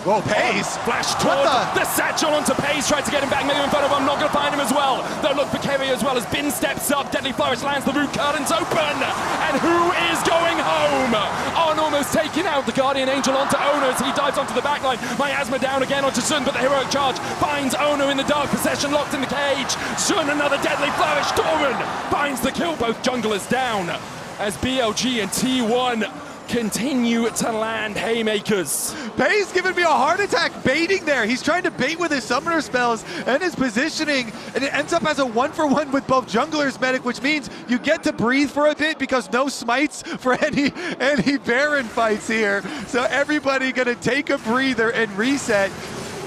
Whoa, Peyz! Flash toward the satchel onto Peyz, tried to get him back, Mega Inferno Bomb, not gonna find him as well. They'll look for Keria as well as Bin steps up, Deadly Flourish lands, the root curtains open, and who is going home? On almost taking out the Guardian Angel onto Oner as he dives onto the backline. Miasma down again onto Shen, but the heroic charge finds Oner in the dark possession, locked in the cage. Shen, another Deadly Flourish, Doran finds the kill, both junglers down, as BLG and T1 continue to land haymakers. Peyz giving me a heart attack baiting there. He's trying to bait with his summoner spells and his positioning, and it ends up as a 1-for-1 with both junglers medic, which means you get to breathe for a bit because no smites for any Baron fights here. So everybody gonna take a breather and reset.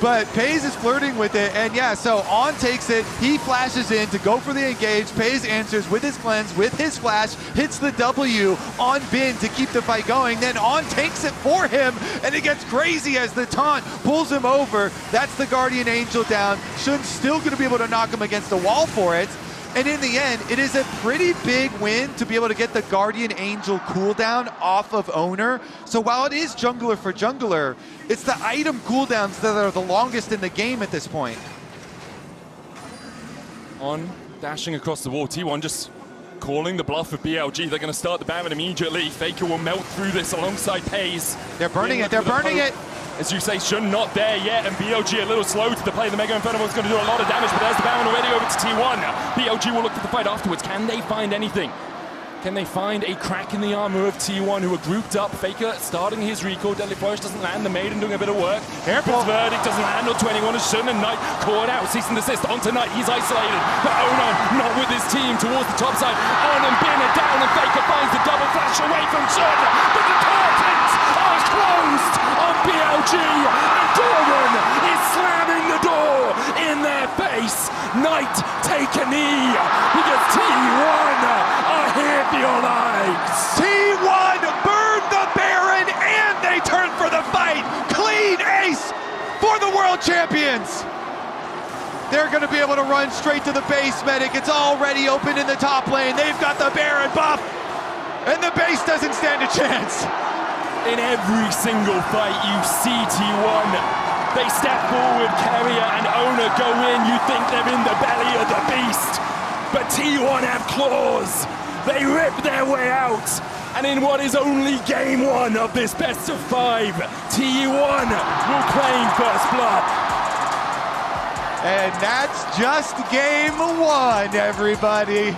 But Peyz is flirting with it, and yeah, so On takes it, he flashes in to go for the engage. Peyz answers with his cleanse, with his flash, hits the W on Bin to keep the fight going. Then On takes it for him, and it gets crazy as the taunt pulls him over. That's the Guardian Angel down. Shen's still gonna be able to knock him against the wall for it. And in the end, it is a pretty big win to be able to get the Guardian Angel cooldown off of Oner. So while it is jungler for jungler, it's the item cooldowns that are the longest in the game at this point. On dashing across the wall, T1 just calling the bluff of BLG. They're going to start the Baron immediately. Faker will melt through this alongside Peyz. They're burning it, they're burning it. As you say, Shen not there yet, and BLG a little slow to the play. The Mega Inferno is going to do a lot of damage, but there's the Baron already over to T1. BLG will look for the fight afterwards. Can they find anything? Can they find a crack in the armor of T1 who are grouped up? Faker starting his recall. Deadly Flourish doesn't land. The Maiden doing a bit of work. Keipers Verdict doesn't land onto anyone as Shen and Knight caught out. Cease and desist onto Knight. He's isolated. But Oner not with his team towards the top side. On and Bin are down, and Faker finds the double flash away from Shen. But the curtains are closed on BLG, and Doran is slamming the door in their face. Knight take a knee because T1 are here for your lives. T1 burned the Baron and they turn for the fight. Clean ace for the world champions. They're going to be able to run straight to the base medic. It's already open in the top lane. They've got the Baron buff, and the base doesn't stand a chance. In every single fight you see T1, they step forward, Keria and Oner go in, you think they're in the belly of the beast, but T1 have claws. They rip their way out, and in what is only game 1 of this best of 5, T1 will claim first blood. And that's just game 1, everybody.